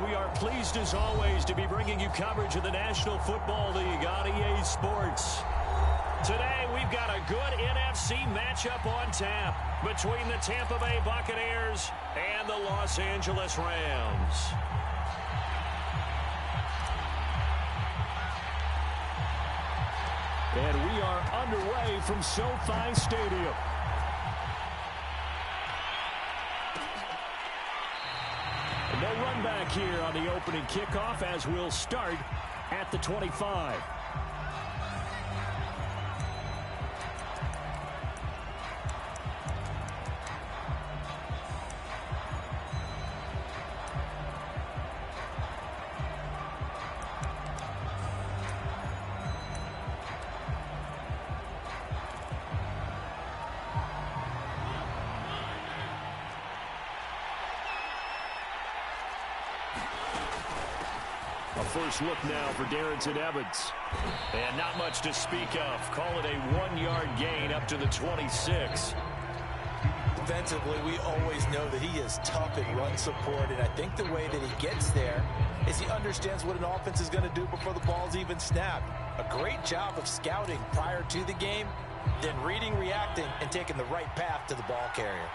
We are pleased as always to be bringing you coverage of the National Football League on EA Sports. Today we've got a good NFC matchup on tap between the Tampa Bay Buccaneers and the Los Angeles Rams. And we are underway from SoFi Stadium. No run back here on the opening kickoff as we'll start at the 25. First look now for Darrington Evans. And not much to speak of. Call it a 1-yard gain up to the 26. Defensively, we always know that he is tough in run support, and I think the way that he gets there is he understands what an offense is going to do before the ball's even snapped. A great job of scouting prior to the game, then reading, reacting, and taking the right path to the ball carrier.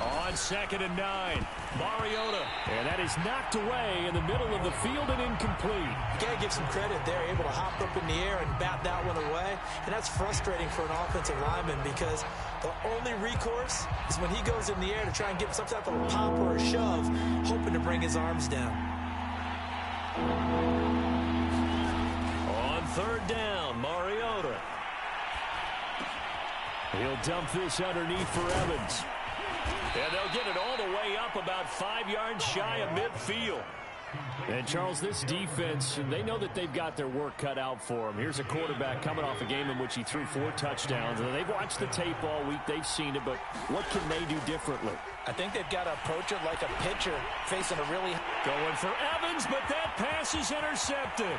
On 2nd and 9, Mariota. And that is knocked away in the middle of the field and incomplete. You got to give some credit. They're able to hop up in the air and bat that one away. And that's frustrating for an offensive lineman because the only recourse is when he goes in the air to try and get some type of a pop or a shove, hoping to bring his arms down. On 3rd down, Mariota. He'll dump this underneath for Evans. And they'll get it all the way up about 5 yards shy of midfield. And, Charles, this defense, they know that they've got their work cut out for them. Here's a quarterback coming off a game in which he threw 4 touchdowns. And they've watched the tape all week. They've seen it, but what can they do differently? I think they've got to approach it like a pitcher facing a really... Going for Evans, but that pass is intercepted.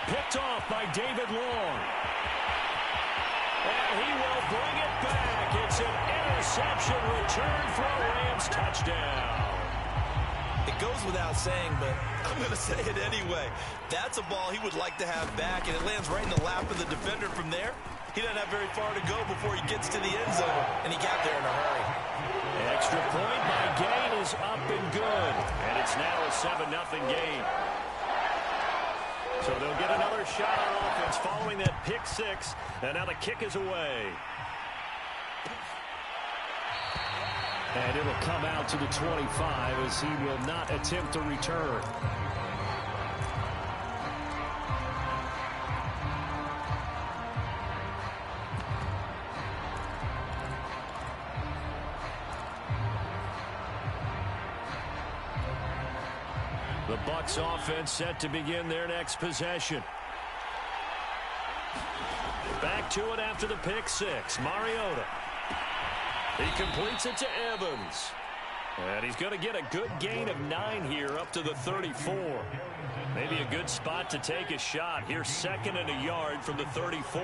Picked off by David Long. And he will bring it back. It's an interception return for a Rams touchdown. It goes without saying, but I'm going to say it anyway. That's a ball he would like to have back, and it lands right in the lap of the defender from there. He doesn't have very far to go before he gets to the end zone, and he got there in a hurry. Extra point by Gain is up and good, and it's now a 7-0 game. So they'll get another shot on offense following that pick 6. And now the kick is away. And it'll come out to the 25 as he will not attempt to return. The Bucs offense set to begin their next possession. Back to it after the pick 6. Mariota. He completes it to Evans. And he's going to get a good gain of 9 here up to the 34. Maybe a good spot to take a shot. Here's 2nd and a yard from the 34.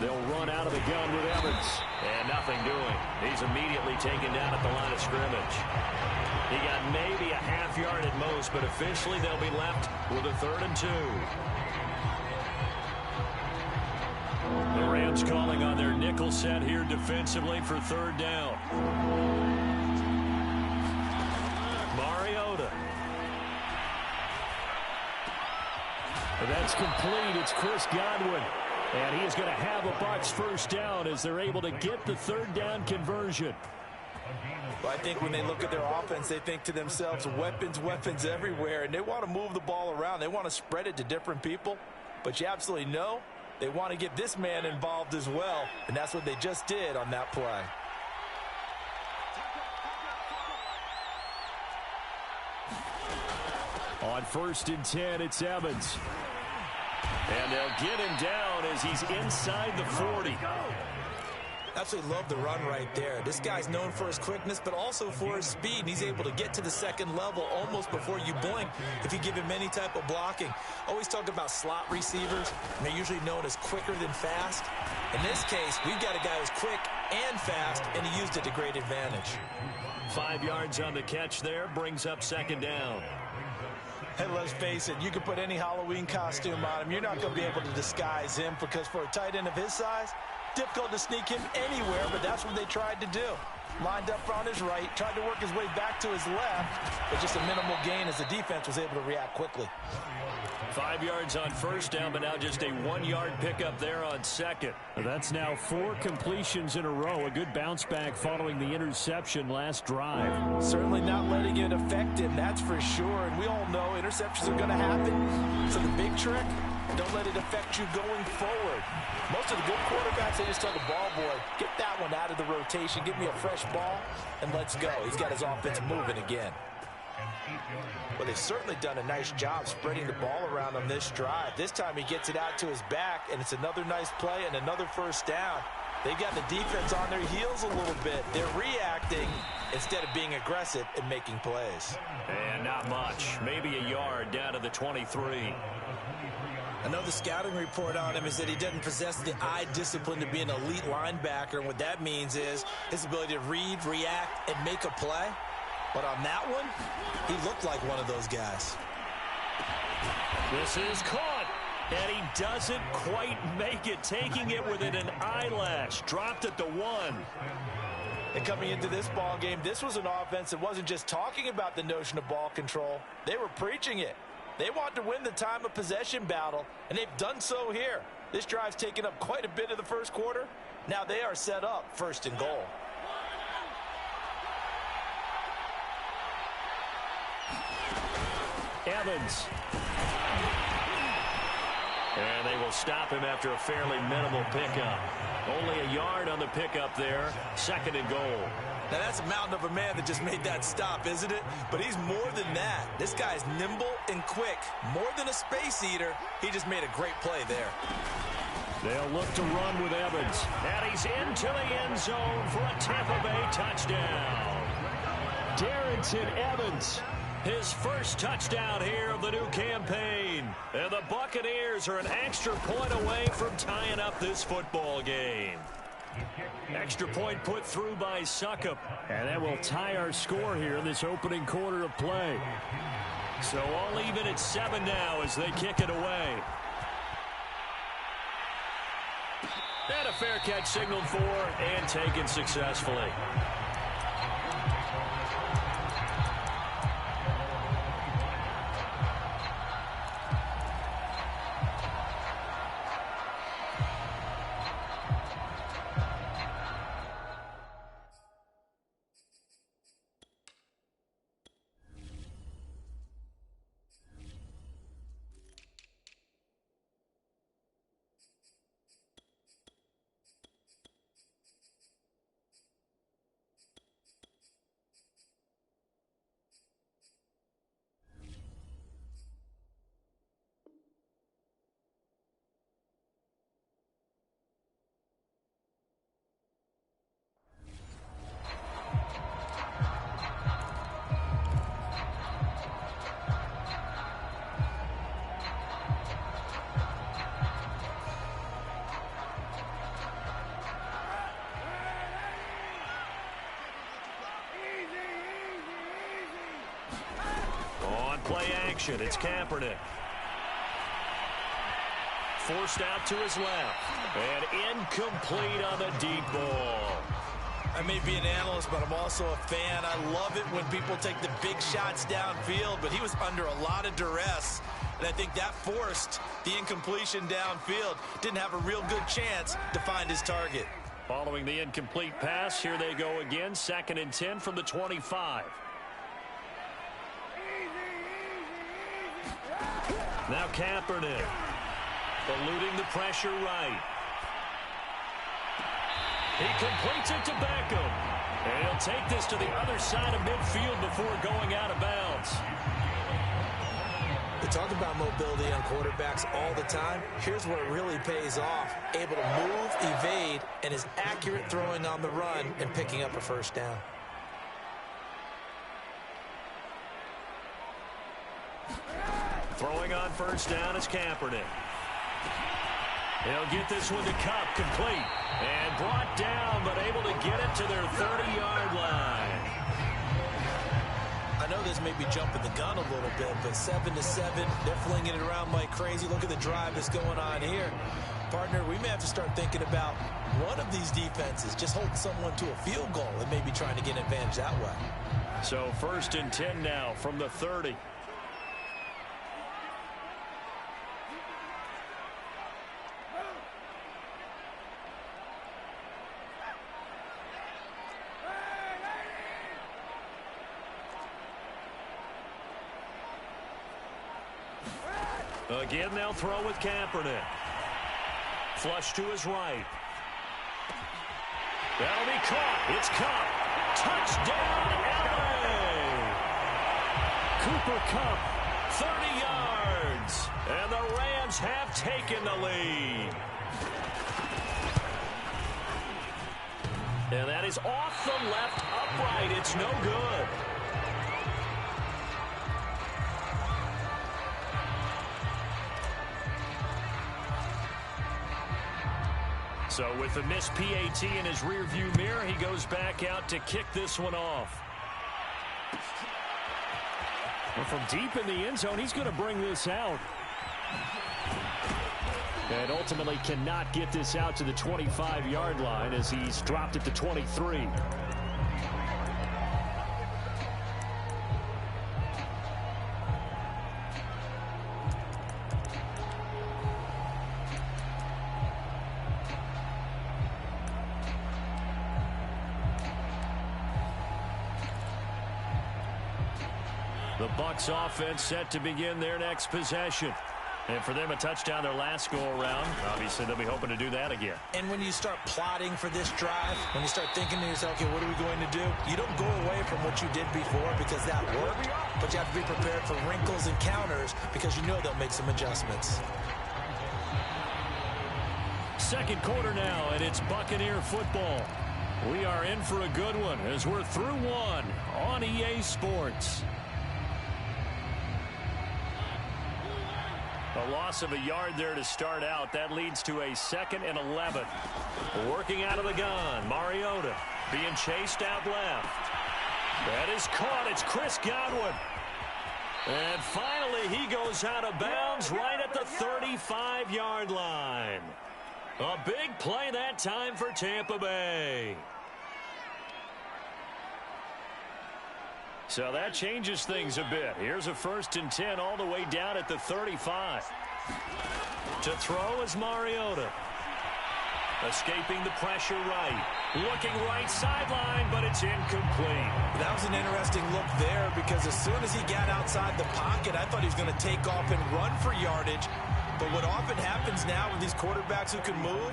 They'll run out of the gun with Evans. And nothing doing. He's immediately taken down at the line of scrimmage. He got maybe a half yard at most, but officially they'll be left with a 3rd and 2. The Rams calling on their nickel set here defensively for 3rd down. Mariota. That's complete. It's Chris Godwin. And he is going to have a Bucs 1st down as they're able to get the 3rd down conversion. Well, I think when they look at their offense, they think to themselves, weapons, weapons everywhere. And they want to move the ball around. They want to spread it to different people. But you absolutely know they want to get this man involved as well. And that's what they just did on that play. On 1st and 10, it's Evans. And they'll get him down as he's inside the 40. Absolutely love the run right there. This guy's known for his quickness, but also for his speed. And he's able to get to the second level almost before you blink if you give him any type of blocking. Always talk about slot receivers, and they're usually known as quicker than fast. In this case, we've got a guy who's quick and fast, and he used it to great advantage. 5 yards on the catch there, brings up second down. Hey, let's face it, you can put any Halloween costume on him. You're not going to be able to disguise him because for a tight end of his size, difficult to sneak him anywhere, but that's what they tried to do. Lined up on his right, tried to work his way back to his left, but just a minimal gain as the defense was able to react quickly. 5 yards on first down, but now just a 1-yard pickup there on second. That's now 4 completions in a row. A good bounce back following the interception last drive. Certainly not letting it affect him, that's for sure. And we all know interceptions are going to happen. So the big trick, don't let it affect you going forward. Most of the good quarterbacks, they just tell the ball boy, get that one out of the rotation, give me a fresh ball, and let's go. He's got his offense moving again. Well, they've certainly done a nice job spreading the ball around on this drive. This time he gets it out to his back, and it's another nice play and another first down. They've got the defense on their heels a little bit. They're reacting instead of being aggressive and making plays. And not much. Maybe a yard down to the 23. I know the scouting report on him is that he doesn't possess the eye discipline to be an elite linebacker, and what that means is his ability to read, react, and make a play. But on that one, he looked like one of those guys. This is caught, and he doesn't quite make it, taking it within an eyelash. Dropped at the 1. And coming into this ball game, this was an offense that wasn't just talking about the notion of ball control. They were preaching it. They want to win the time of possession battle, and they've done so here. This drive's taken up quite a bit of the first quarter. Now they are set up first and goal. Evans. And they will stop him after a fairly minimal pickup. Only a yard on the pickup there. Second and goal. Now that's a mountain of a man that just made that stop, isn't it? But he's more than that. This guy's nimble and quick. More than a space eater. He just made a great play there. They'll look to run with Evans. And he's into the end zone for a Tampa Bay touchdown. Darrington Evans. His first touchdown here of the new campaign. And the Buccaneers are an extra point away from tying up this football game. Extra point put through by Suckup. And that will tie our score here in this opening quarter of play. So all even at 7 now as they kick it away. And a fair catch signaled for and taken successfully. Play action. It's Kaepernick. Forced out to his left. And incomplete on the deep ball. I may be an analyst, but I'm also a fan. I love it when people take the big shots downfield, but he was under a lot of duress. And I think that forced the incompletion downfield. Didn't have a real good chance to find his target. Following the incomplete pass, here they go again. 2nd and 10 from the 25. Now Kaepernick, eluding the pressure right. He completes it to Beckham. And he'll take this to the other side of midfield before going out of bounds. The talk about mobility on quarterbacks all the time. Here's where it really pays off. Able to move, evade, and is accurate throwing on the run and picking up a first down. Throwing on first down is Kaepernick. He'll get this one to Cup, complete. And brought down, but able to get it to their 30-yard line. I know this may be jumping the gun a little bit, but 7-7, they're flinging it around like crazy. Look at the drive that's going on here. Partner, we may have to start thinking about one of these defenses just holding someone to a field goal and maybe trying to get an advantage that way. So 1st and 10 now from the 30. Again, they'll throw with Kaepernick. Flush to his right. That'll be caught. It's Cup. Touchdown, LA! Cooper Cup, 30 yards. And the Rams have taken the lead. And that is off the left upright. It's no good. So with the missed PAT in his rearview mirror, he goes back out to kick this one off. Well, from deep in the end zone, he's going to bring this out. And ultimately cannot get this out to the 25-yard line as he's dropped it to 23. The Bucs offense set to begin their next possession. And for them, a touchdown their last go-around. Obviously, they'll be hoping to do that again. And when you start plotting for this drive, when you start thinking to yourself, okay, what are we going to do? You don't go away from what you did before because that worked, but you have to be prepared for wrinkles and counters because you know they'll make some adjustments. Second quarter now, and it's Buccaneer football. We are in for a good one as we're through one on EA Sports. A loss of a yard there to start out. That leads to a 2nd and 11. Working out of the gun. Mariota being chased out left. That is caught. It's Chris Godwin. And finally, he goes out of bounds right at the 35-yard line. A big play that time for Tampa Bay. So that changes things a bit. Here's a 1st and 10 all the way down at the 35. To throw is Mariota. Escaping the pressure right. Looking right sideline, but it's incomplete. That was an interesting look there because as soon as he got outside the pocket, I thought he was going to take off and run for yardage. But what often happens now with these quarterbacks who can move,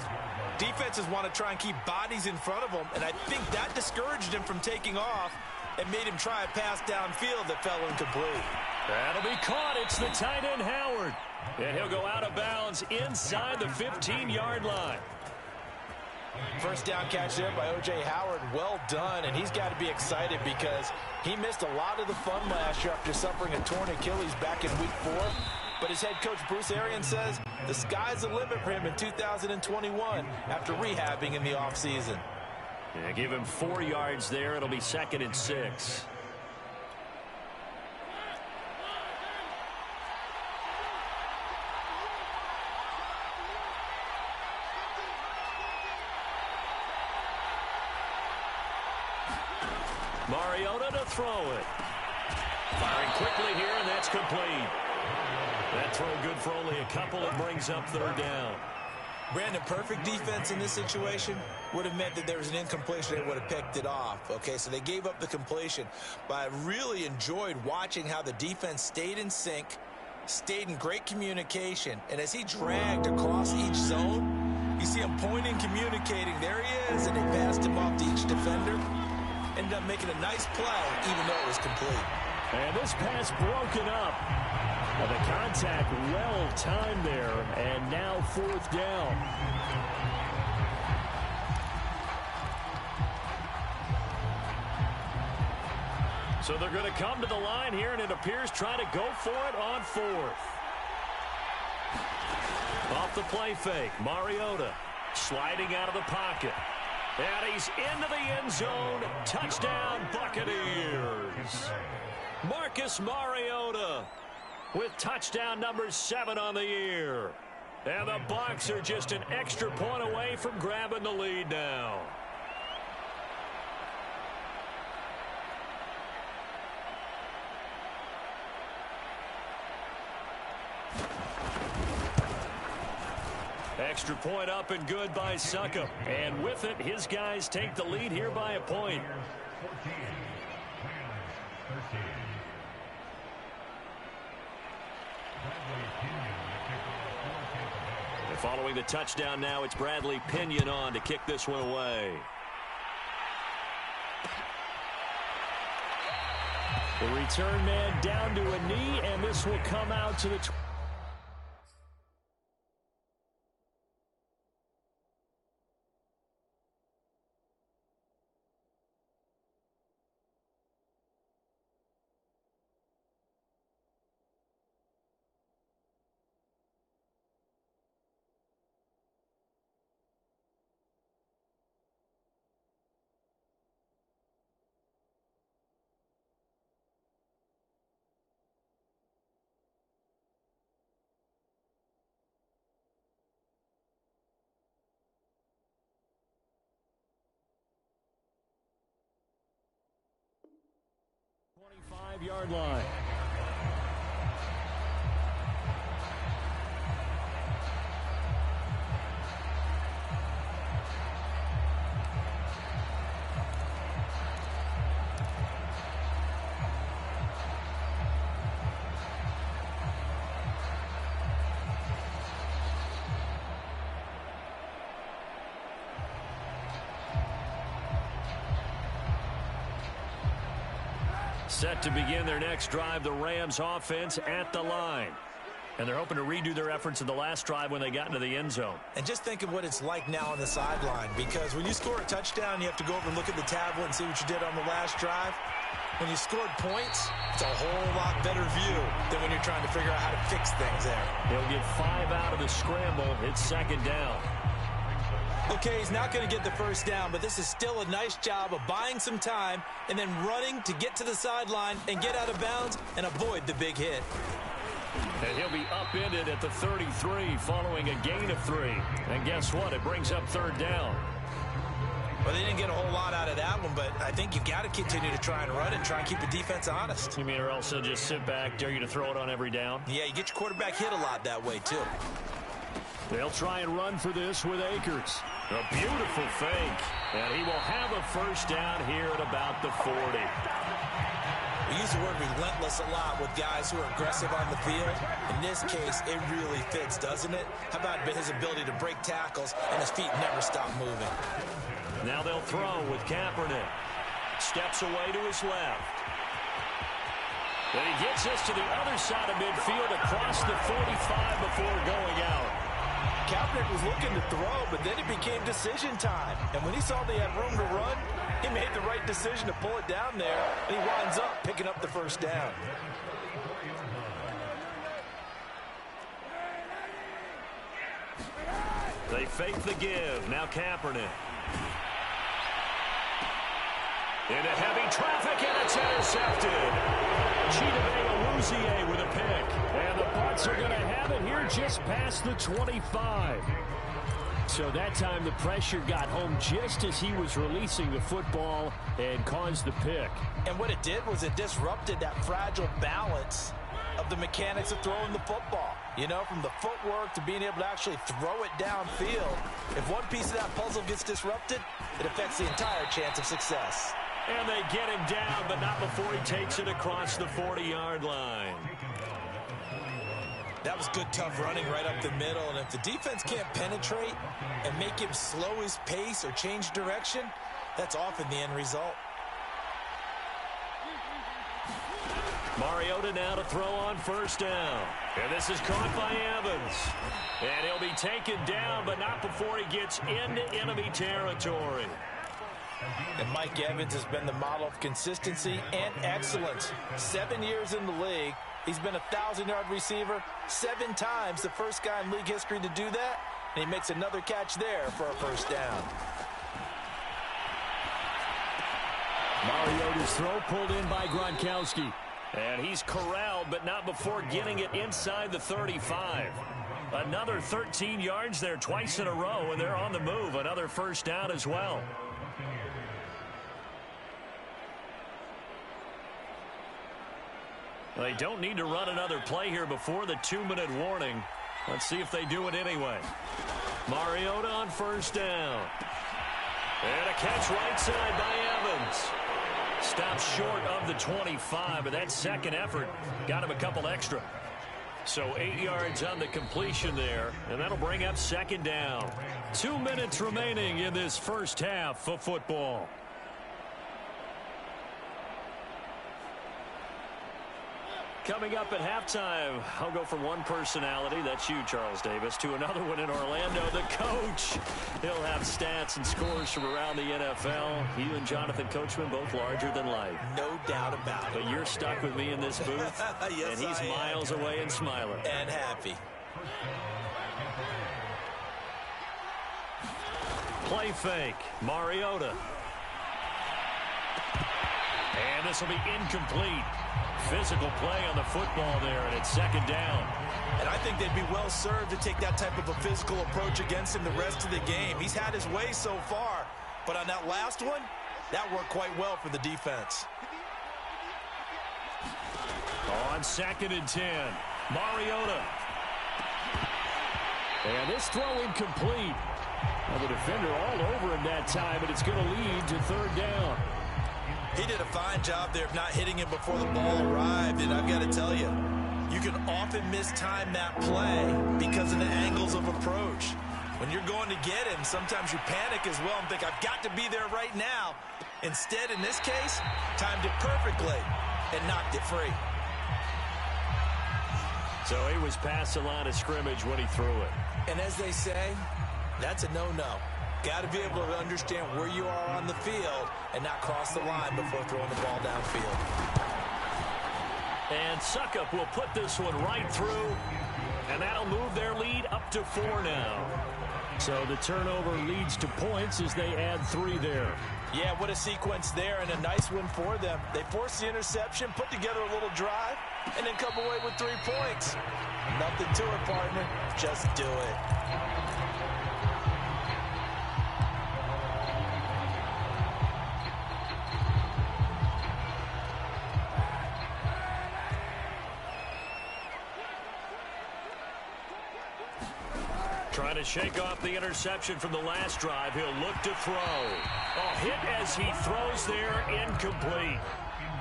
defenses want to try and keep bodies in front of them, and I think that discouraged him from taking off and made him try a pass downfield that fell incomplete. That'll be caught. It's the tight end, Howard. And he'll go out of bounds inside the 15-yard line. First down catch there by O.J. Howard. Well done, and he's got to be excited because he missed a lot of the fun last year after suffering a torn Achilles back in Week 4. But his head coach, Bruce Arians, says the sky's the limit for him in 2021 after rehabbing in the offseason. Yeah, give him 4 yards there. It'll be 2nd and 6. Mariota to throw it. Firing quickly here, and that's complete. That throw good for only a couple. It brings up 3rd down. Brandon, perfect defense in this situation would have meant that there was an incompletion. They would have picked it off. Okay, so they gave up the completion. But I really enjoyed watching how the defense stayed in sync, stayed in great communication. And as he dragged across each zone, you see him pointing, communicating. There he is, and they passed him off to each defender. Ended up making a nice play, even though it was complete. And this pass broken up. Well, the contact well timed there, and now fourth down. So they're going to come to the line here, and it appears try to go for it on fourth. Off the play fake, Mariota sliding out of the pocket. And he's into the end zone. Touchdown, Buccaneers. Marcus Mariota with touchdown number 7 on the year. And the Bucs are just an extra point away from grabbing the lead now. Extra point up and good by Succop. And with it, his guys take the lead here by a point. And following the touchdown now, it's Bradley Pinion on to kick this one away. The return man down to a knee, and this will come out to the 25-yard line. Set to begin their next drive, the Rams offense at the line. And they're hoping to redo their efforts in the last drive when they got into the end zone. And just think of what it's like now on the sideline, because when you score a touchdown, you have to go over and look at the tablet and see what you did on the last drive. When you scored points, it's a whole lot better view than when you're trying to figure out how to fix things there. They'll get 5 out of the scramble. It's second down. Okay, he's not going to get the first down, but this is still a nice job of buying some time and then running to get to the sideline and get out of bounds and avoid the big hit. And he'll be upended at the 33 following a gain of 3. And guess what? It brings up third down. Well, they didn't get a whole lot out of that one, but I think you've got to continue to try and run and try and keep the defense honest. You mean or else they'll just sit back, dare you to throw it on every down? Yeah, you get your quarterback hit a lot that way, too. They'll try and run for this with Akers. A beautiful fake. And he will have a first down here at about the 40. We use the word relentless a lot with guys who are aggressive on the field. In this case, it really fits, doesn't it? How about his ability to break tackles and his feet never stop moving? Now they'll throw with Kaepernick. Steps away to his left. And he gets us to the other side of midfield across the 45 before going out. Kaepernick was looking to throw, but then it became decision time. And when he saw they had room to run, he made the right decision to pull it down there, and he winds up picking up the first down. They fake the give. Now Kaepernick. Into heavy traffic, and it's intercepted. Chidobe with a pick. And the Bucs are going to have it here just past the 25. So that time the pressure got home just as he was releasing the football and caused the pick. And what it did was it disrupted that fragile balance of the mechanics of throwing the football. You know, from the footwork to being able to actually throw it downfield. If one piece of that puzzle gets disrupted, it affects the entire chance of success. And they get him down, but not before he takes it across the 40-yard line. That was good, tough running right up the middle. And if the defense can't penetrate and make him slow his pace or change direction, that's often the end result. Mariota now to throw on first down. And this is caught by Evans. And he'll be taken down, but not before he gets into enemy territory. And Mike Evans has been the model of consistency and excellence. 7 years in the league. He's been a 1,000-yard receiver 7 times, the first guy in league history to do that. And he makes another catch there for a first down. Mariota's throw pulled in by Gronkowski. And he's corralled, but not before getting it inside the 35. Another 13 yards there twice in a row, and they're on the move. Another first down as well. They don't need to run another play here before the 2-minute warning. Let's see if they do it anyway. Mariota on first down. And a catch right side by Evans. Stops short of the 25, but that second effort got him a couple extra. So 8 yards on the completion there, and that'll bring up second down. 2 minutes remaining in this first half of football. Coming up at halftime, I'll go from one personality, that's you, Charles Davis, to another one in Orlando, the coach. He'll have stats and scores from around the NFL. You and Jonathan Coachman, both larger than life. No doubt about it. But you're stuck with me in this booth, yes, and he's miles away and smiling. And happy. Play fake, Mariota. And this will be incomplete. Physical play on the football there, and it's second down. And I think they'd be well served to take that type of a physical approach against him the rest of the game. He's had his way so far, but on that last one, that worked quite well for the defense. On 2nd and 10, Mariota. And this throw incomplete. Well, the defender all over him that time, but it's going to lead to third down. He did a fine job there of not hitting him before the ball arrived, and I've got to tell you, you can often mistime that play because of the angles of approach. When you're going to get him, sometimes you panic as well and think, I've got to be there right now. Instead, in this case, timed it perfectly and knocked it free. So he was past the line of scrimmage when he threw it. And as they say, that's a no-no. Got to be able to understand where you are on the field and not cross the line before throwing the ball downfield. And Suckup will put this one right through, and that'll move their lead up to 4 now. So the turnover leads to points as they add 3 there. Yeah, what a sequence there, and a nice one for them. They forced the interception, put together a little drive, and then come away with 3 points. Nothing to it, partner. Just do it. Trying to shake off the interception from the last drive. He'll look to throw. A hit as he throws there, incomplete.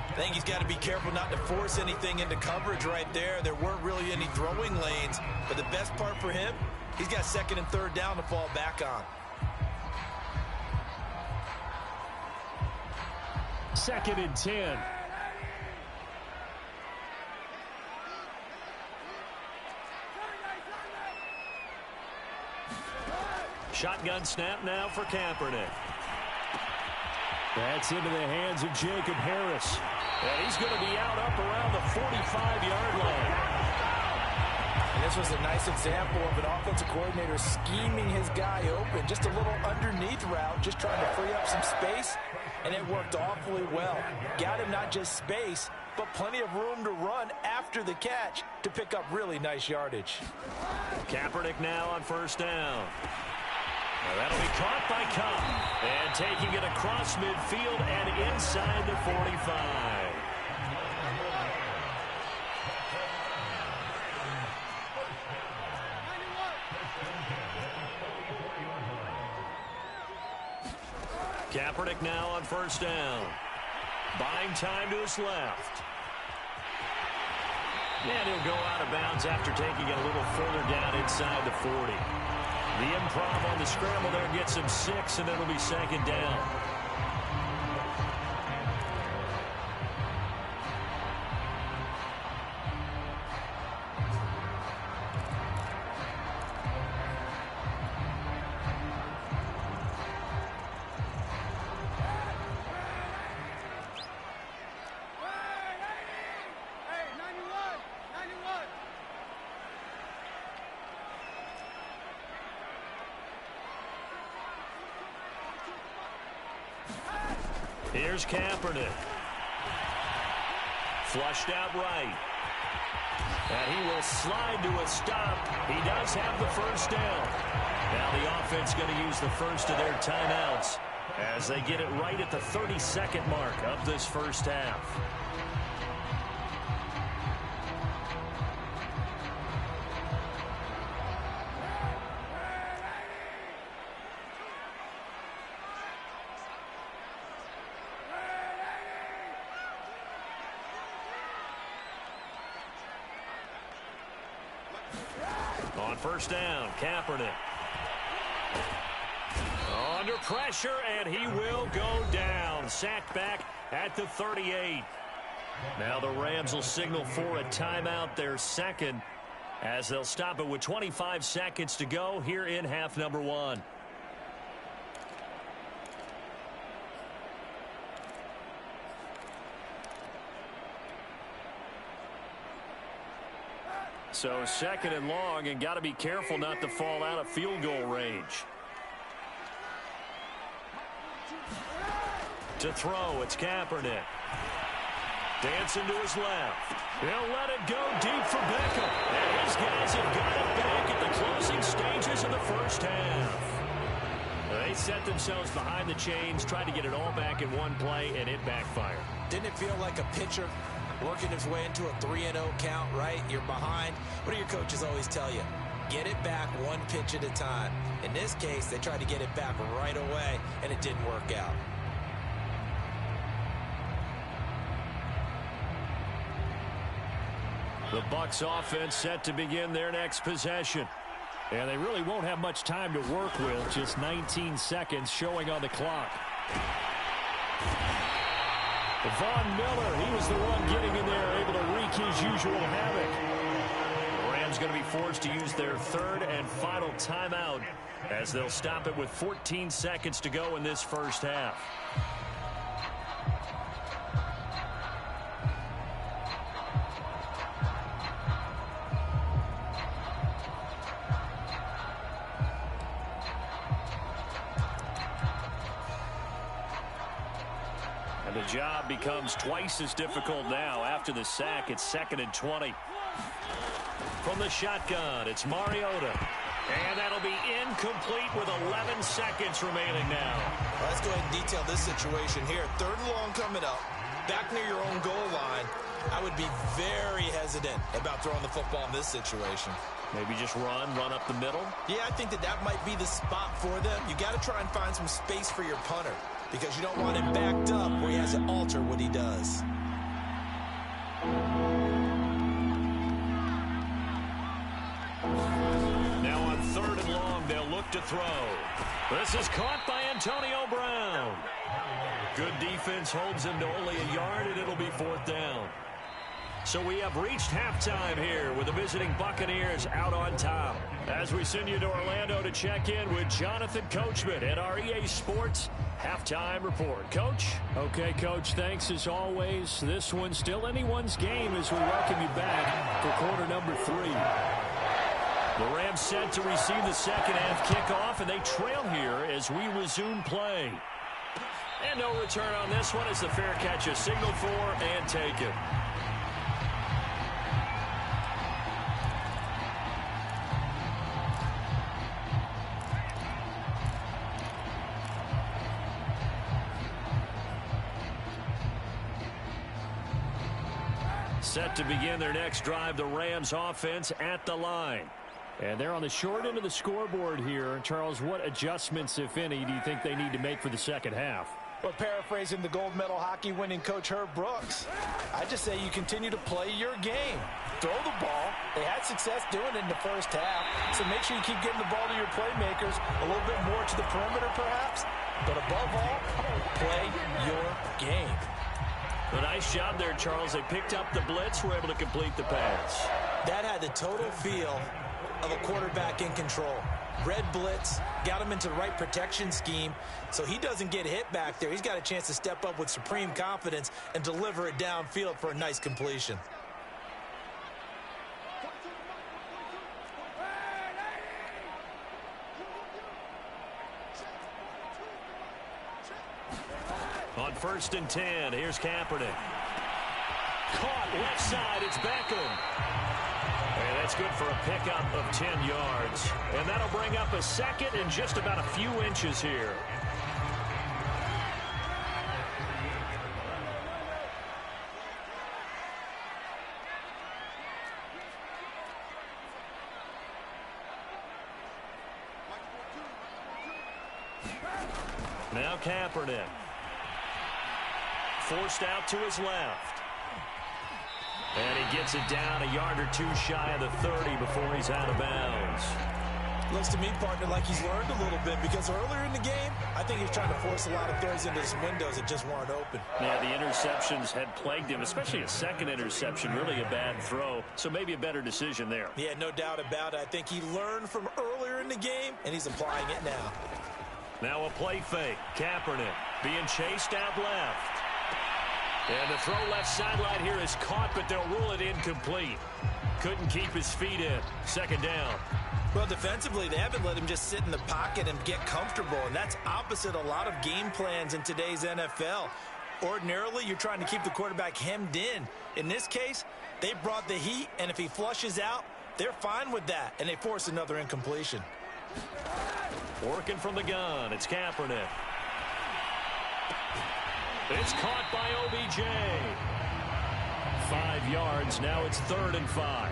I think he's got to be careful not to force anything into coverage right there. There weren't really any throwing lanes, but the best part for him, he's got 2nd and 3rd down to fall back on. 2nd and 10. Shotgun snap now for Kaepernick. That's into the hands of Jacob Harris. And he's going to be out up around the 45-yard line. And this was a nice example of an offensive coordinator scheming his guy open. Just a little underneath route, just trying to free up some space. And it worked awfully well. Got him not just space, but plenty of room to run after the catch to pick up really nice yardage. Kaepernick now on first down. Well, that'll be caught by Cup. And taking it across midfield and inside the 45. Kaepernick now on first down. Buying time to his left. And he'll go out of bounds after taking it a little further down inside the 40. The improv on the scramble there gets him 6, and it'll be second down. Here's Kaepernick. Flushed out right. And he will slide to a stop. He does have the first down. Now the offense going to use the first of their timeouts as they get it right at the 30-second mark of this first half. On first down, Kaepernick. Under pressure, and he will go down. Sacked back at the 38. Now the Rams will signal for a timeout, their second, as they'll stop it with 25 seconds to go here in half number one. So second and long, and got to be careful not to fall out of field goal range. To throw, it's Kaepernick. Dancing to his left. He'll let it go deep for Beckham. And his guys have got it back at the closing stages of the first half. They set themselves behind the chains, tried to get it all back in one play, and it backfired. Didn't it feel like a pitcher working his way into a 3-0 count, right? You're behind. What do your coaches always tell you? Get it back one pitch at a time. In this case, they tried to get it back right away, and it didn't work out. The Bucs offense set to begin their next possession. And they really won't have much time to work with. Just 19 seconds showing on the clock. Von Miller, he was the one getting in there, able to wreak his usual havoc. The Rams going to be forced to use their third and final timeout as they'll stop it with 14 seconds to go in this first half. And the job becomes twice as difficult now after the sack. It's 2nd and 20. From the shotgun, it's Mariota. And that'll be incomplete with 11 seconds remaining now. Well, let's go ahead and detail this situation here. 3rd and long coming up. Back near your own goal line. I would be very hesitant about throwing the football in this situation. Maybe just run up the middle? Yeah, I think that might be the spot for them. You got to try and find some space for your punter, because you don't want him backed up where he has to alter what he does. Now on 3rd and long, they'll look to throw. This is caught by Antonio Brown. Good defense holds him to only a yard, and it'll be 4th down. So we have reached halftime here with the visiting Buccaneers out on top. As we send you to Orlando to check in with Jonathan Coachman at our EA Sports Halftime Report. Coach? Okay, Coach, thanks as always. This one's still anyone's game as we welcome you back for quarter number 3. The Rams set to receive the second half kickoff, and they trail here as we resume play. And no return on this one as the fair catch is signaled for and taken. Set to begin their next drive, the Rams offense at the line. And they're on the short end of the scoreboard here. Charles, what adjustments, if any, do you think they need to make for the second half? Well, paraphrasing the gold medal hockey winning coach Herb Brooks, I just say you continue to play your game. Throw the ball. They had success doing it in the first half, so make sure you keep getting the ball to your playmakers, a little bit more to the perimeter perhaps, but above all, play your game. A nice job there, Charles. They picked up the blitz, were able to complete the pass. That had the total feel of a quarterback in control. Red blitz, got him into the right protection scheme, so he doesn't get hit back there. He's got a chance to step up with supreme confidence and deliver it downfield for a nice completion. On 1st and 10. Here's Kaepernick. Caught left side. It's Beckham. And that's good for a pickup of 10 yards. And that'll bring up a 2nd and just about a few inches here. Now Kaepernick. Forced out to his left. And he gets it down a yard or 2 shy of the 30 before he's out of bounds. Looks to me, partner, like he's learned a little bit, because earlier in the game, I think he was trying to force a lot of throws into his windows that just weren't open. Yeah, the interceptions had plagued him, especially a 2nd interception, really a bad throw. So maybe a better decision there. Yeah, no doubt about it. I think he learned from earlier in the game, and he's applying it now. Now a play fake. Kaepernick being chased out left. And the throw left sideline here is caught, but they'll rule it incomplete. Couldn't keep his feet in. 2nd down. Well, defensively, they haven't let him just sit in the pocket and get comfortable, and that's opposite a lot of game plans in today's NFL. Ordinarily, you're trying to keep the quarterback hemmed in. In this case, they brought the heat, and if he flushes out, they're fine with that, and they force another incompletion. Working from the gun, it's Kaepernick. It's caught by OBJ. 5 yards, now it's 3rd and 5.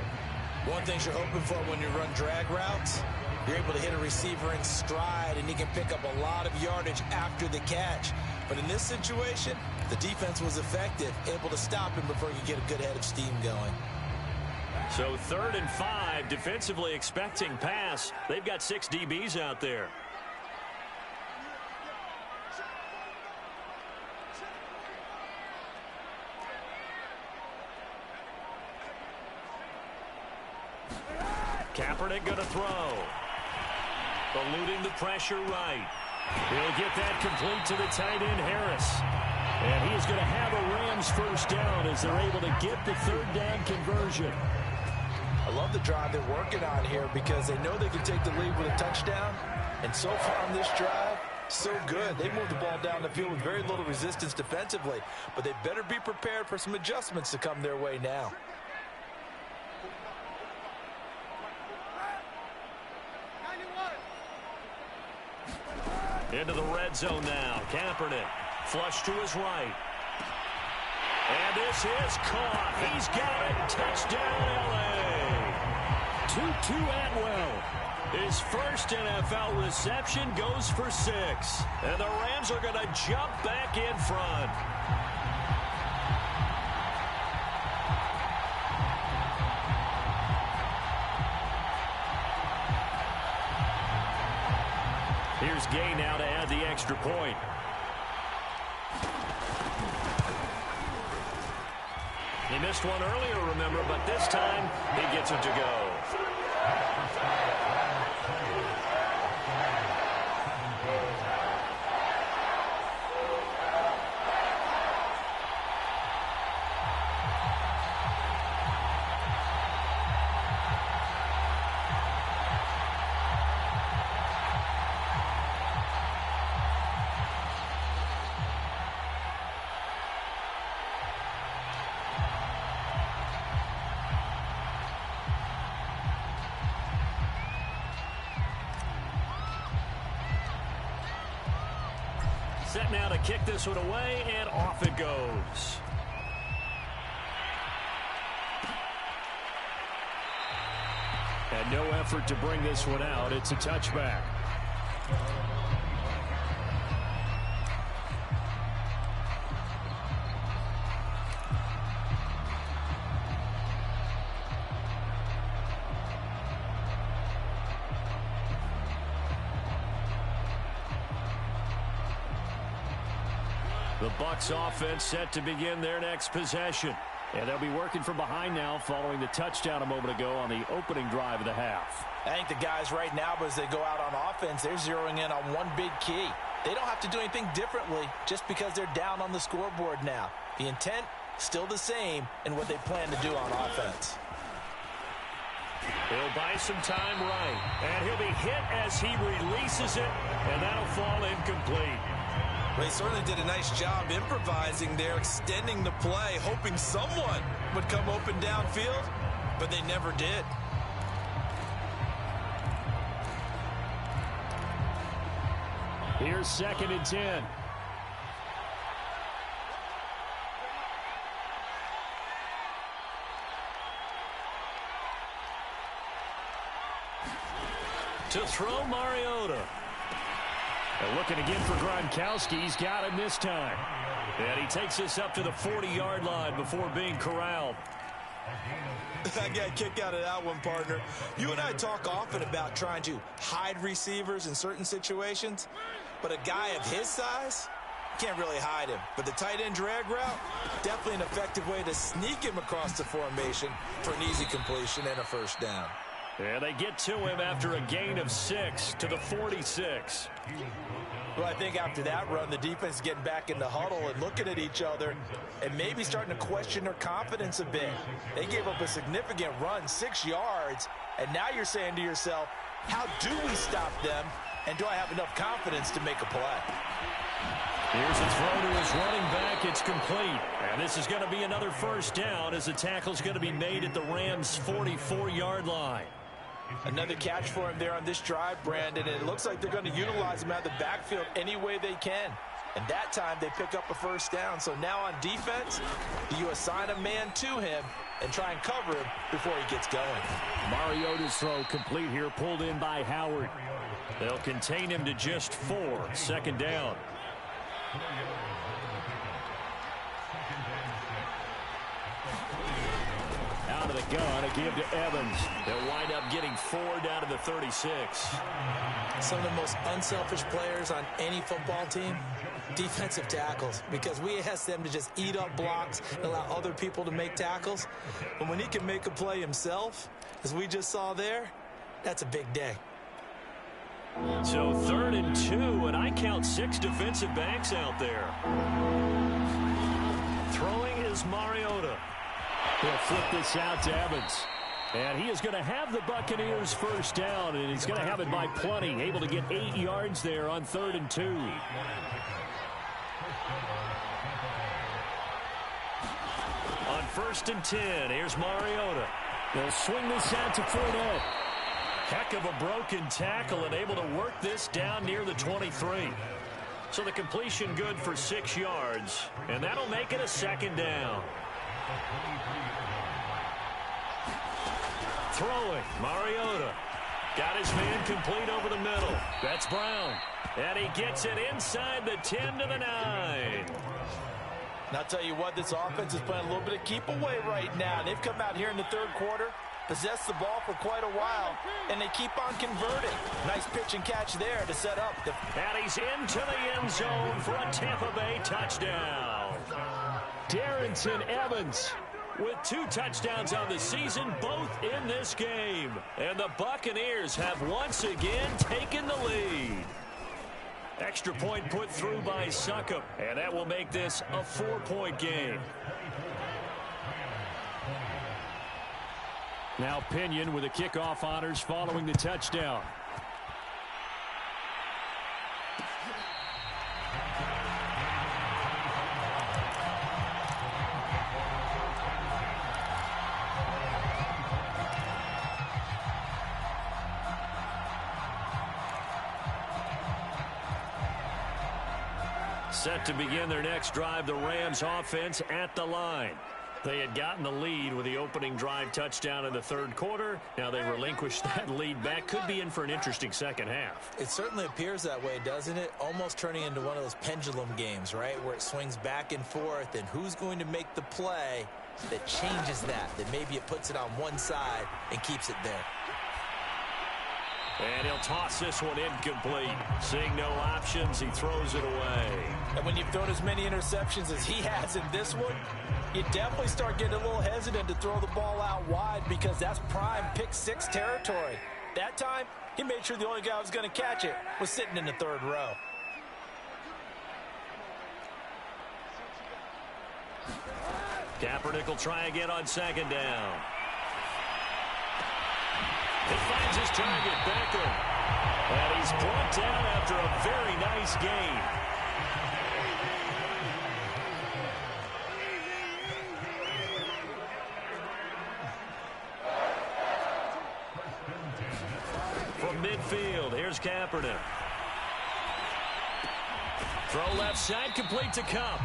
One thing you're hoping for when you run drag routes, you're able to hit a receiver in stride, and he can pick up a lot of yardage after the catch. But in this situation, the defense was effective, able to stop him before he could get a good head of steam going. So 3rd and 5, defensively expecting pass. They've got 6 DBs out there. Kaepernick going to throw. Eluding the pressure right. He'll get that complete to the tight end, Harris. And he is going to have a Rams 1st down as they're able to get the 3rd down conversion. I love the drive they're working on here because they know they can take the lead with a touchdown. And so far on this drive, so good. They moved the ball down the field with very little resistance defensively. But they better be prepared for some adjustments to come their way now. Into the red zone now. Kaepernick flush to his right. And this is caught. He's got it. Touchdown, L.A. Tutu Atwell. His 1st NFL reception goes for 6. And the Rams are going to jump back in front. Here's Gay now to add the extra point. He missed one earlier, remember, but this time he gets it to go. Set now to kick this one away, and off it goes. And no effort to bring this one out. It's a touchback. The Bucs offense set to begin their next possession. And they'll be working from behind now following the touchdown a moment ago on the opening drive of the half. I think the guys right now, as they go out on offense, they're zeroing in on one big key. They don't have to do anything differently just because they're down on the scoreboard now. The intent, still the same in what they plan to do on offense. He'll buy some time right. And he'll be hit as he releases it. And that'll fall incomplete. Well, he certainly did a nice job improvising there, extending the play, hoping someone would come open downfield, but they never did. Here's 2nd and 10. To throw, Mariota. And looking again for Gronkowski. He's got him this time. And he takes this up to the 40-yard line before being corralled. I got a kick out of that one, partner. You and I talk often about trying to hide receivers in certain situations, but a guy of his size can't really hide him. But the tight end drag route, definitely an effective way to sneak him across the formation for an easy completion and a first down. And they get to him after a gain of 6 to the 46. Well, I think after that run, the defense is getting back in the huddle and looking at each other and maybe starting to question their confidence a bit. They gave up a significant run, 6 yards, and now you're saying to yourself, how do we stop them, and do I have enough confidence to make a play? Here's a throw to his running back. It's complete. And this is going to be another first down as the tackle's going to be made at the Rams' 44-yard line. Another catch for him there on this drive, Brandon, and it looks like they're going to utilize him out of the backfield any way they can. And that time they pick up a first down. So now on defense, do you assign a man to him and try and cover him before he gets going? Mariota's throw complete here, pulled in by Howard. They'll contain him to just 4. 2nd down. Out of the gun, a give to Evans. They'll wind up getting 4 down to the 36. Some of the most unselfish players on any football team, defensive tackles, because we ask them to just eat up blocks and allow other people to make tackles. But when he can make a play himself, as we just saw there, that's a big day. So 3rd and 2, and I count 6 defensive backs out there. Throwing is Mariota. He'll flip this out to Evans. And he is going to have the Buccaneers first down, and he's going to have it by plenty. Able to get 8 yards there on 3rd and 2. On 1st and 10, here's Mariota. They'll swing this out to Fournette. Heck of a broken tackle and able to work this down near the 23. So the completion good for 6 yards, and that'll make it a 2nd down. Throwing, Mariota. Got his man complete over the middle. That's Brown. And he gets it inside the 10 to the 9. And I'll tell you what, this offense is playing a little bit of keep away right now. They've come out here in the 3rd quarter, possessed the ball for quite a while, and they keep on converting. Nice pitch and catch there to set up. And he's into the end zone for a Tampa Bay touchdown. Darrington Evans with 2 touchdowns on the season, both in this game. And the Buccaneers have once again taken the lead. Extra point put through by Succop, and that will make this a 4-point game. Now Pinion with the kickoff honors following the touchdown. Set to begin their next drive, the Rams offense at the line. They had gotten the lead with the opening drive touchdown in the 3rd quarter. Now they relinquished that lead back. Could be in for an interesting second half. It certainly appears that way, doesn't it? Almost turning into one of those pendulum games, right? Where it swings back and forth, and who's going to make the play that changes that maybe it puts it on one side and keeps it there. And he'll toss this one incomplete. Seeing no options, he throws it away. And when you've thrown as many interceptions as he has in this one, you definitely start getting a little hesitant to throw the ball out wide because that's prime pick 6 territory. That time, he made sure the only guy who was going to catch it was sitting in the 3rd row. Kaepernick will try again on 2nd down. He finds his target, Beckham. And he's brought down after a very nice gain. midfield. Here's Kaepernick. Throw left side, complete to Cup.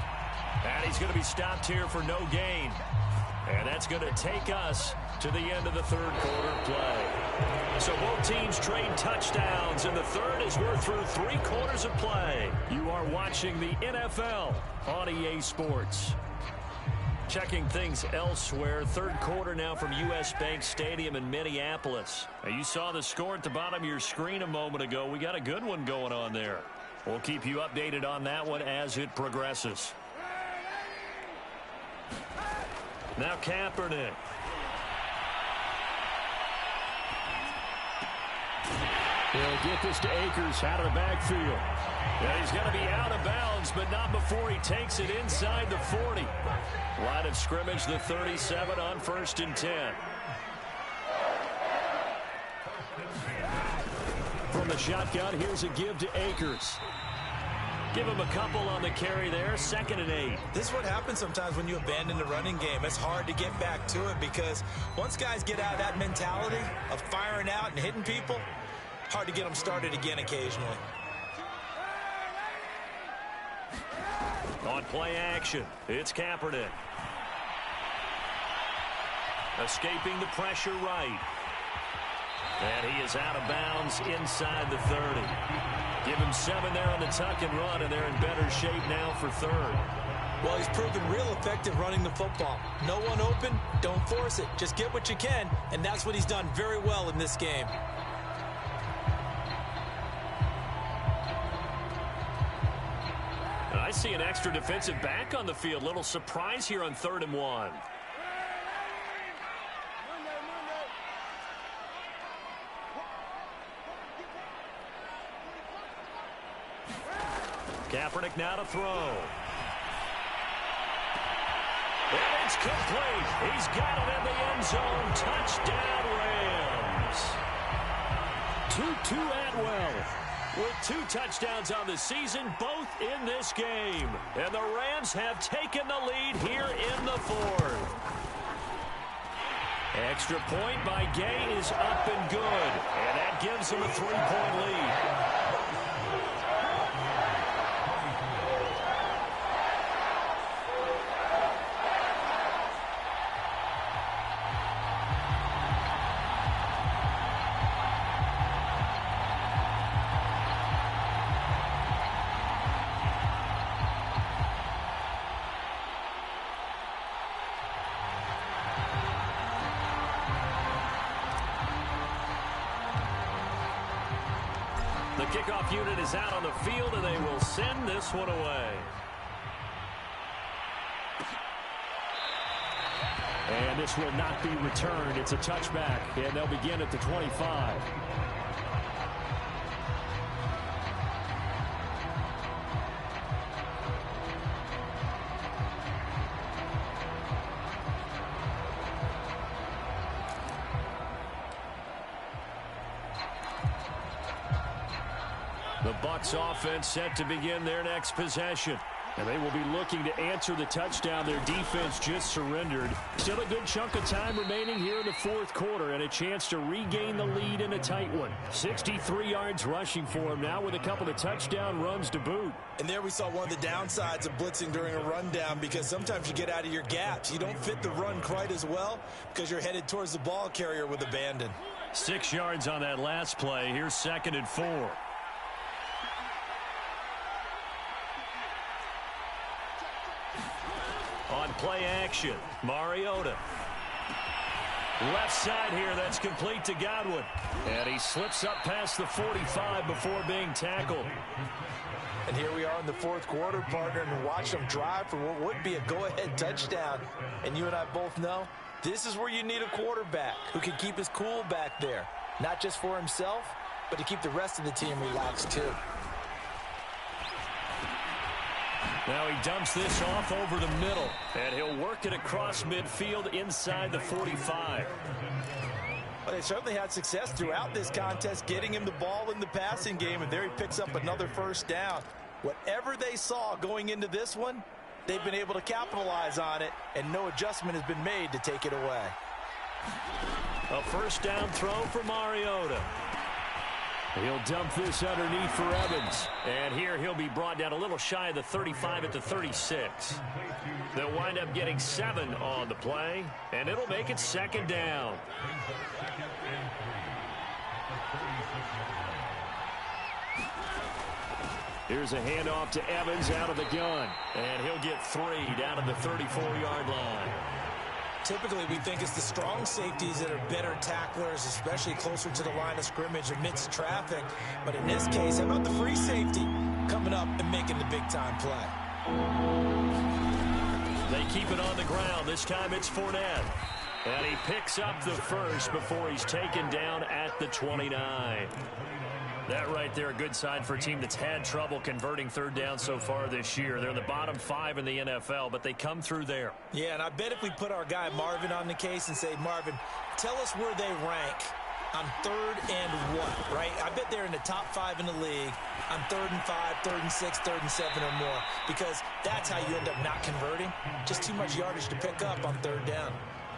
And he's going to be stopped here for no gain. And that's going to take us to the end of the third quarter play. So both teams trade touchdowns, and the third as we're through 3 quarters of play. You are watching the NFL on EA Sports. Checking things elsewhere. Third quarter now from U.S. Bank Stadium in Minneapolis. Now, you saw the score at the bottom of your screen a moment ago. We got a good one going on there. We'll keep you updated on that one as it progresses. Now Kaepernick. He'll get this to Akers out of the backfield. Yeah, he's going to be out of bounds, but not before he takes it inside the 40. Line of scrimmage, the 37 on 1st and 10. From the shotgun, here's a give to Akers. Give him a couple on the carry there. 2nd and 8. This is what happens sometimes when you abandon the running game. It's hard to get back to it because once guys get out of that mentality of firing out and hitting people, hard to get them started again occasionally. On play action, it's Kaepernick. Escaping the pressure right. And he is out of bounds inside the 30. Give him 7 there on the tuck and run, and they're in better shape now for third. Well, he's proven real effective running the football. No one open, don't force it. Just get what you can, and that's what he's done very well in this game. I see an extra defensive back on the field. Little surprise here on 3rd and 1. Kaepernick now to throw. And it's complete. He's got it in the end zone. Touchdown, Rams. Tutu Atwell with 2 touchdowns on the season, both in this game. And the Rams have taken the lead here in the 4th. Extra point by Gay is up and good. And that gives him a 3-point lead. The kickoff unit is out on the field, and they will send this one away. And this will not be returned. It's a touchback, and they'll begin at the 25. The Bucs offense set to begin their next possession. And they will be looking to answer the touchdown their defense just surrendered. Still a good chunk of time remaining here in the 4th quarter and a chance to regain the lead in a tight one. 63 yards rushing for him now with a couple of touchdown runs to boot. And there we saw one of the downsides of blitzing during a rundown, because sometimes you get out of your gaps. You don't fit the run quite as well because you're headed towards the ball carrier with abandon. 6 yards on that last play. Here's 2nd and 4. On play action, Mariota. Left side here, that's complete to Godwin. And he slips up past the 45 before being tackled. And here we are in the 4th quarter, partner, and watch them drive for what would be a go-ahead touchdown. And you and I both know this is where you need a quarterback who can keep his cool back there. Not just for himself, but to keep the rest of the team relaxed too. Now he dumps this off over the middle, and he'll work it across midfield inside the 45. Well, they certainly had success throughout this contest getting him the ball in the passing game, and there he picks up another 1st down. Whatever they saw going into this one, they've been able to capitalize on it, and no adjustment has been made to take it away. A 1st down throw for Mariota. He'll dump this underneath for Evans. And here he'll be brought down a little shy of the 35 at the 36. They'll wind up getting 7 on the play, and it'll make it second down. Here's a handoff to Evans out of the gun. And he'll get 3 down to the 34-yard line. Typically, we think it's the strong safeties that are better tacklers, especially closer to the line of scrimmage amidst traffic. But in this case, how about the free safety coming up and making the big-time play? They keep it on the ground. This time it's Fournette. And he picks up the first before he's taken down at the 29. That right there, a good sign for a team that's had trouble converting third down so far this year. They're in the bottom 5 in the NFL, but they come through there. Yeah, and I bet if we put our guy Marvin on the case and say, Marvin, tell us where they rank on 3rd and what, right? I bet they're in the top 5 in the league on 3rd and 5, 3rd and 6, 3rd and 7 or more, because that's how you end up not converting. Just too much yardage to pick up on 3rd down.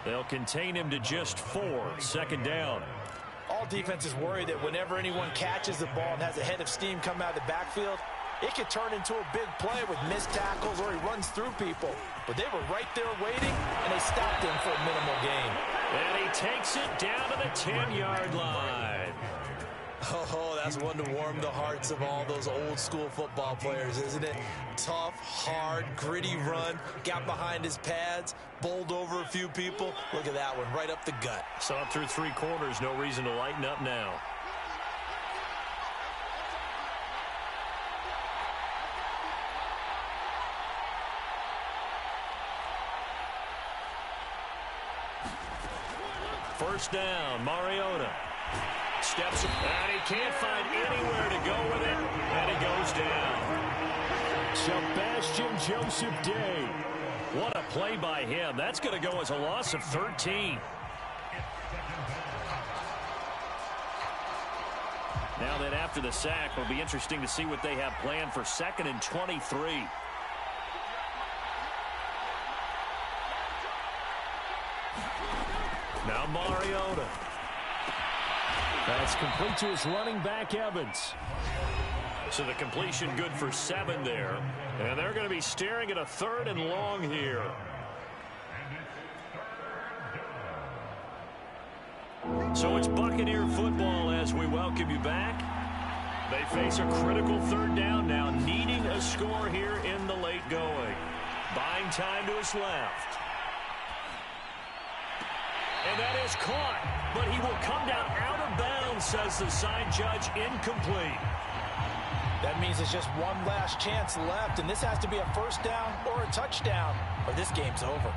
They'll contain him to just 4, second down. All defenses worry that whenever anyone catches the ball and has a head of steam come out of the backfield, it could turn into a big play with missed tackles or he runs through people. But they were right there waiting, and they stopped him for a minimal gain. And he takes it down to the 10-yard line. Oh, that's one to warm the hearts of all those old-school football players, isn't it? Tough, hard, gritty run, got behind his pads, bowled over a few people. Look at that one, right up the gut. So up through 3 quarters, no reason to lighten up now. First down, Mariota. Steps, and he can't find anywhere to go with it, and he goes down. Sebastian Joseph Day. What a play by him. That's going to go as a loss of 13. Now that after the sack, it'll be interesting to see what they have planned for 2nd and 23. Now Mariota. That's complete to his running back, Evans. So the completion good for 7 there. And they're going to be staring at a 3rd and long here. So it's Buccaneer football as we welcome you back. They face a critical 3rd down now, needing a score here in the late going. Buying time to his left. And that is caught, but he will come down out of bounds, says the side judge, incomplete. That means it's just one last chance left, and this has to be a first down or a touchdown, or this game's over.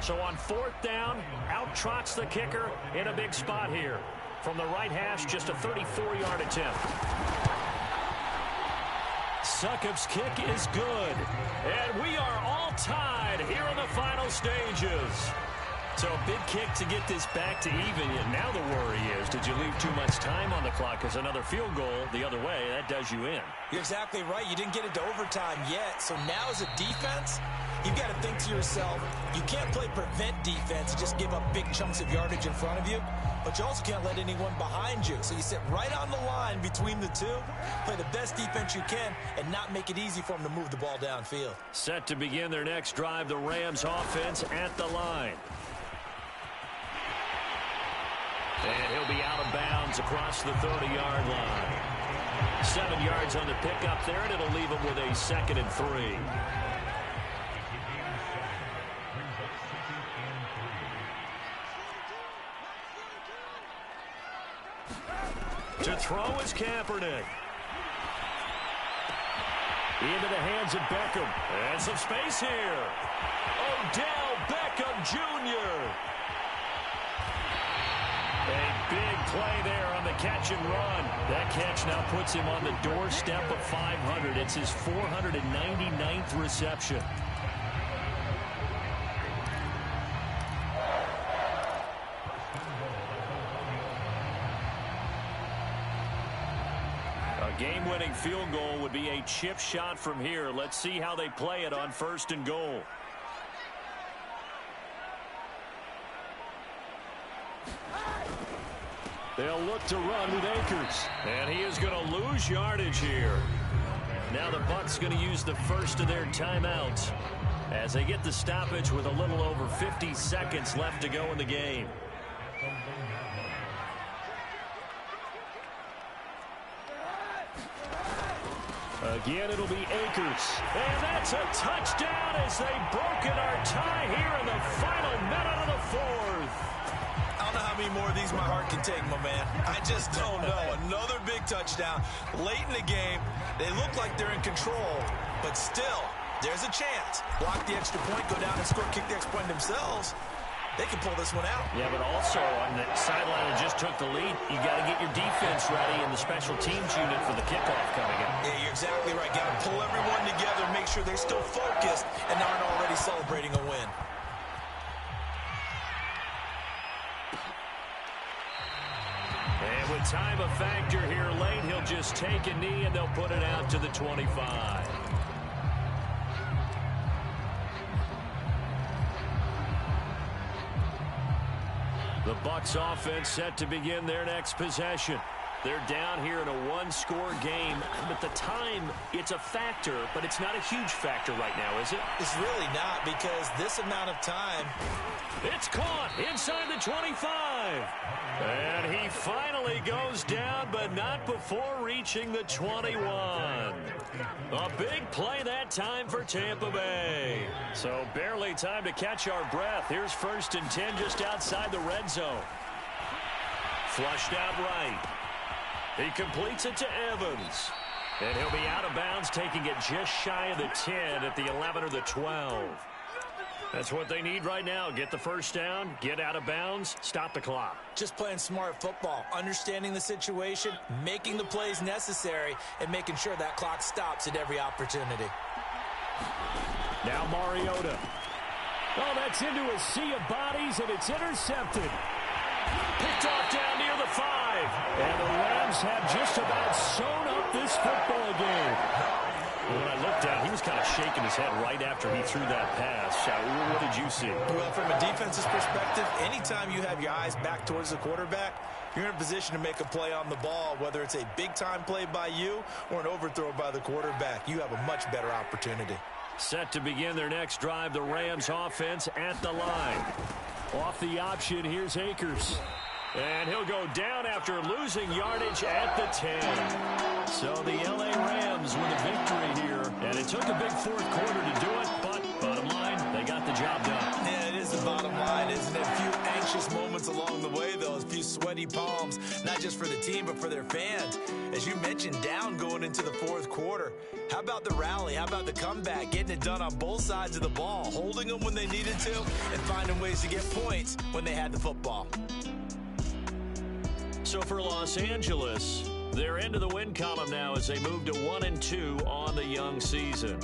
So on 4th down, out trots the kicker in a big spot here. From the right hash, just a 34-yard attempt. Succop's kick is good. And we are all tied here in the final stages. So a big kick to get this back to even. And now the worry is, did you leave too much time on the clock? Because another field goal the other way, that does you in. You're exactly right. You didn't get it to overtime yet. So now as a defense, you've got to think to yourself, you can't play prevent defense and just give up big chunks of yardage in front of you, but you also can't let anyone behind you. So you sit right on the line between the two, play the best defense you can, and not make it easy for them to move the ball downfield. Set to begin their next drive, the Rams offense at the line. And he'll be out of bounds across the 30-yard line. 7 yards on the pickup there, and it'll leave him with a 2nd and 3. To throw is Kaepernick. Into the hands of Beckham. And some space here. Odell Beckham Jr. A big play there on the catch and run. That catch now puts him on the doorstep of 500. It's his 499th reception. A game-winning field goal would be a chip shot from here. Let's see how they play it on 1st and goal. They'll look to run with Akers. And he is going to lose yardage here. Now the Bucs going to use the first of their timeouts as they get the stoppage with a little over 50 seconds left to go in the game. Again, it'll be Akers. And that's a touchdown as they've broken our tie here in the final minute of the 4th. I don't know how many more of these my heart can take, my man. I just don't know. Another big touchdown late in the game. They look like they're in control, but still, there's a chance. Block the extra point, go down and score, kick the extra point themselves. They can pull this one out. Yeah, but also on the sideline that just took the lead, you got to get your defense ready and the special teams unit for the kickoff coming up. Yeah, you're exactly right. Got to pull everyone together, make sure they're still focused and aren't already celebrating a win. And with time a factor here late, he'll just take a knee and they'll put it out to the 25. The Bucs offense set to begin their next possession. They're down here in a one-score game, but the time, it's a factor, but it's not a huge factor right now, is it? It's really not, because this amount of time. It's caught inside the 25. And he finally goes down, but not before reaching the 21. A big play that time for Tampa Bay. So barely time to catch our breath. Here's 1st and 10 just outside the red zone. Flushed out right. He completes it to Evans. And he'll be out of bounds, taking it just shy of the 10 at the 11 or the 12. That's what they need right now. Get the first down, get out of bounds, stop the clock. Just playing smart football, understanding the situation, making the plays necessary, and making sure that clock stops at every opportunity. Now Mariota. Oh, that's into a sea of bodies, and it's intercepted. Picked off down near the 5. And the Rams have just about sewn up this football game. When I looked down, he was kind of shaking his head right after he threw that pass. What did you see? Well, from a defense's perspective, anytime you have your eyes back towards the quarterback, you're in a position to make a play on the ball, whether it's a big-time play by you or an overthrow by the quarterback. You have a much better opportunity. Set to begin their next drive, the Rams offense at the line. Off the option, here's Akers. And he'll go down after losing yardage at the 10. So the L.A. Rams with a victory here. And it took a big 4th quarter to do it, but bottom line, they got the job done. Yeah, it is the bottom line, isn't it? A few anxious moments along the way, though. A few sweaty palms, not just for the team, but for their fans. As you mentioned, down going into the 4th quarter. How about the rally? How about the comeback? Getting it done on both sides of the ball. Holding them when they needed to and finding ways to get points when they had the football. So for Los Angeles, they're into the win column now as they move to 1-2 on the young season.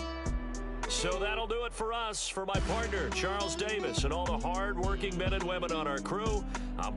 So that'll do it for us. For my partner, Charles Davis, and all the hard-working men and women on our crew, I'm